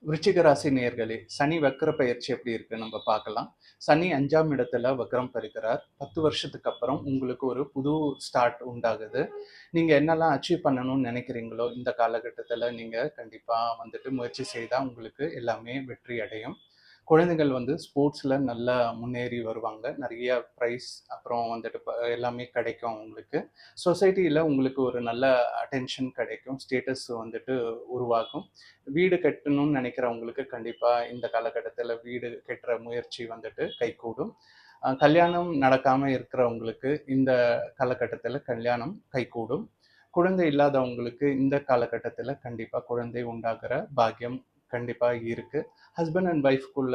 விருச்சிக ராசி நேயர்களே, சனி வக்ர பயிற்சி எப்படி இருக்கு நம்ம பார்க்கலாம். சனி 5ஆம் இடத்துல வக்ரம் பெறுகிறார். 10 வருஷத்துக்கு அப்புறம் உங்களுக்கு ஒரு புது ஸ்டார்ட் உண்டாகுது. நீங்க என்னெல்லாம் அச்சீவ் பண்ணணும்னு நினைக்கிறீங்களோ, இந்த காலகட்டத்தில நீங்க கண்டிப்பா வந்துட்டு முயற்சி செய்தா உங்களுக்கு எல்லாமே வெற்றி அடையும். குழந்தைகள் வந்து ஸ்போர்ட்ஸ்ல நல்லா முன்னேறி வருவாங்க. நெறைய பிரைஸ் அப்புறம் வந்துட்டு எல்லாமே கிடைக்கும் அவங்களுக்கு. சொசைட்டில உங்களுக்கு ஒரு நல்ல அட்டென்ஷன் கிடைக்கும். ஸ்டேட்டஸ் வந்துட்டு உருவாகும். வீடு கட்டணும்னு நினைக்கிறவங்களுக்கு கண்டிப்பா இந்த காலகட்டத்தில வீடு கட்டுற முயற்சி வந்துட்டு கைகூடும். கல்யாணம் நடக்காம இருக்கிறவங்களுக்கு இந்த காலகட்டத்தில கல்யாணம் கைகூடும். குழந்தை இல்லாதவங்களுக்கு இந்த காலகட்டத்தில கண்டிப்பா குழந்தை உண்டாகுற பாக்கியம் கண்டிப்பா இருக்கு. ஹஸ்பண்ட் அண்ட் ஒய்ஃப்குள்ள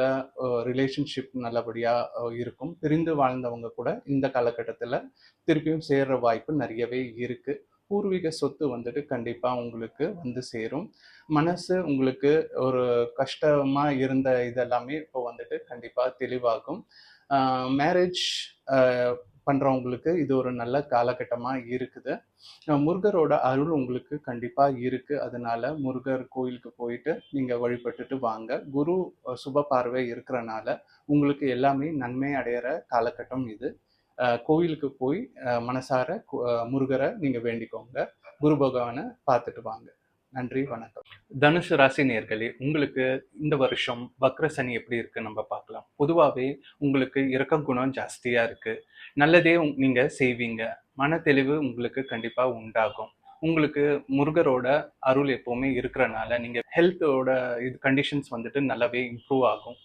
ரிலேஷன்ஷிப் நல்லபடியா இருக்கும். பிரிந்து வாழ்ந்தவங்க கூட இந்த காலகட்டத்தில திருப்பியும் சேர்ற வாய்ப்பு நிறையவே இருக்கு. பூர்வீக சொத்து வந்துட்டு கண்டிப்பா உங்களுக்கு வந்து சேரும். மனசு உங்களுக்கு ஒரு கஷ்டமா இருந்த இதெல்லாமே இப்போ வந்துட்டு கண்டிப்பா தெளிவாகும். மேரேஜ் பண்றவங்களுக்கு இது ஒரு நல்ல காலகட்டமா இருக்குது. முருகரோட அருள் உங்களுக்கு கண்டிப்பா இருக்கு. அதனால முருகர் கோயிலுக்கு போயிட்டு நீங்க வழிபட்டுட்டு வாங்க. குரு சுப பார்வை இருக்கிறனால உங்களுக்கு எல்லாமே நன்மை அடையிற காலகட்டம் இது. கோயிலுக்கு போய் மனசார முருகரை நீங்க வேண்டிக்கோங்க. குரு பகவானை பார்த்துட்டு வாங்க. நன்றி, வணக்கம். தனுசு ராசி நேயர்களே, உங்களுக்கு இந்த வருஷம் வக்ர சனி எப்படி இருக்கு நம்ம பார்க்கலாம். பொதுவாகவே உங்களுக்கு இரக்க குணம் ஜாஸ்தியா இருக்கு. நல்லதே நீங்க செய்வீங்க. மன தெளிவு உங்களுக்கு கண்டிப்பா உண்டாகும். உங்களுக்கு முருகரோட அருள் எப்பவுமே இருக்கிறனால நீங்க ஹெல்த்தோட இது கண்டிஷன்ஸ் வந்துட்டு நல்லாவே இம்ப்ரூவ் ஆகும்.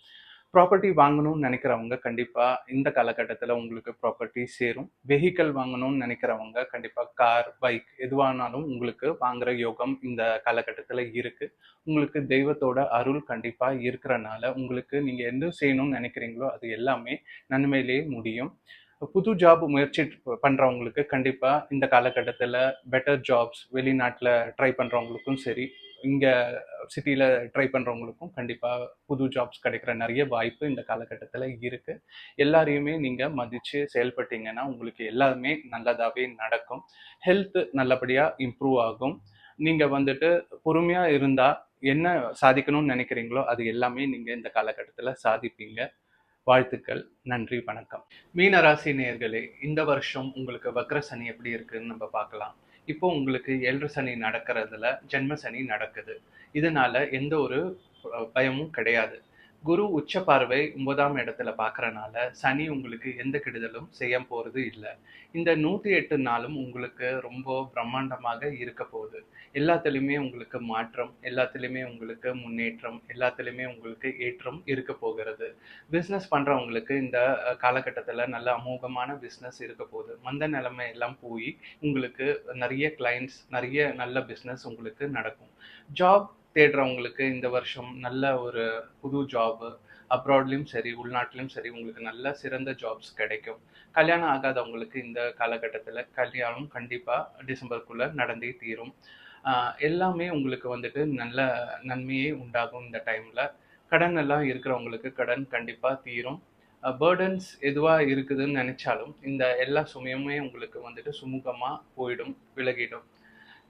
ப்ராப்பர்ட்டி வாங்கணும்னு நினைக்கிறவங்க கண்டிப்பா இந்த காலகட்டத்தில் உங்களுக்கு ப்ராப்பர்ட்டி சேரும். வெஹிக்கல் வாங்கணும்னு நினைக்கிறவங்க கண்டிப்பா கார், பைக் எதுவானாலும் உங்களுக்கு வாங்குற யோகம் இந்த காலகட்டத்தில் இருக்கு. உங்களுக்கு தெய்வத்தோட அருள் கண்டிப்பா இருக்கிறனால உங்களுக்கு நீங்க எந்த செய்யணும்னு நினைக்கிறீங்களோ அது எல்லாமே நன்மையிலேயே முடியும். புது ஜாப் முயற்சி பண்றவங்களுக்கு கண்டிப்பா இந்த காலகட்டத்தில் பெட்டர் ஜாப்ஸ் வெளிநாட்டில் ட்ரை பண்றவங்களுக்கும் சரி, இங்க சிட்டியில் ட்ரை பண்ணுறவங்களுக்கும் கண்டிப்பாக புது ஜாப்ஸ் கிடைக்கிற நிறைய வாய்ப்பு இந்த காலகட்டத்தில் இருக்குது. எல்லாரையுமே நீங்கள் மதித்து செயல்பட்டீங்கன்னா உங்களுக்கு எல்லாமே நல்லதாகவே நடக்கும். ஹெல்த் நல்லபடியாக இம்ப்ரூவ் ஆகும். நீங்கள் வந்துட்டு பொறுமையாக இருந்தால் என்ன சாதிக்கணும்னு நினைக்கிறீங்களோ அது எல்லாமே நீங்கள் இந்த காலகட்டத்தில் சாதிப்பீங்க. வாழ்த்துக்கள். நன்றி, வணக்கம். மீன ராசி நேயர்களே, இந்த வருஷம் உங்களுக்கு வக்ர சனி எப்படி இருக்குன்னு நம்ம பார்க்கலாம். இப்போ உங்களுக்கு 7 சனி நடக்கிறதுல ஜென்ம சனி நடக்குது. இதனால எந்த ஒரு பயமும் கிடையாது. குரு உச்ச பார்வை 9ஆம் இடத்துல பார்க்கறனால சனி உங்களுக்கு எந்த கெடுதலும் செய்ய போறது இல்லை. இந்த 108 நாளும் உங்களுக்கு ரொம்ப பிரம்மாண்டமாக இருக்க போகுது. எல்லாத்துலேயுமே உங்களுக்கு மாற்றம், எல்லாத்துலேயுமே உங்களுக்கு முன்னேற்றம், எல்லாத்துலேயுமே உங்களுக்கு ஏற்றம் இருக்க போகிறது. பிஸ்னஸ் பண்ணுறவங்களுக்கு இந்த காலகட்டத்தில் நல்ல அமோகமான பிஸ்னஸ் இருக்க போகுது. மந்த நிலைமை எல்லாம் போய் உங்களுக்கு நிறைய கிளைண்ட்ஸ், நிறைய நல்ல பிஸ்னஸ் உங்களுக்கு நடக்கும். ஜாப் தேடுறவங்களுக்கு இந்த வருஷம் நல்ல ஒரு புது ஜாப், அப்ராட்லேயும் சரி உள்நாட்டிலையும் சரி உங்களுக்கு நல்ல சிறந்த ஜாப்ஸ் கிடைக்கும். கல்யாணம் ஆகாதவங்களுக்கு இந்த காலகட்டத்தில் கல்யாணம் கண்டிப்பாக டிசம்பருக்குள்ளே நடந்தே தீரும். எல்லாமே உங்களுக்கு வந்துட்டு நல்ல நன்மையே உண்டாகும். இந்த டைமில் கடன் எல்லாம் இருக்கிறவங்களுக்கு கடன் கண்டிப்பாக தீரும். பேர்டன்ஸ் எதுவாக இருக்குதுன்னு நினச்சாலும் இந்த எல்லா சுமையுமே உங்களுக்கு வந்துட்டு சுமூகமாக போயிடும், விலகிடும்.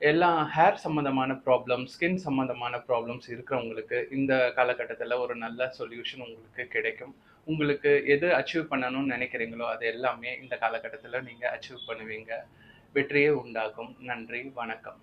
எல்லாம் ஹேர் சம்மந்தமான ப்ராப்ளம், ஸ்கின் சம்மந்தமான ப்ராப்ளம்ஸ் இருக்கிறவங்களுக்கு இந்த காலகட்டத்தில் ஒரு நல்ல சொல்யூஷன் உங்களுக்கு கிடைக்கும். உங்களுக்கு எது அச்சீவ் பண்ணணும்னு நினைக்கிறீங்களோ அது எல்லாமே இந்த காலகட்டத்தில் நீங்கள் அச்சீவ் பண்ணுவீங்க. வெற்றியே உண்டாகும். நன்றி, வணக்கம்.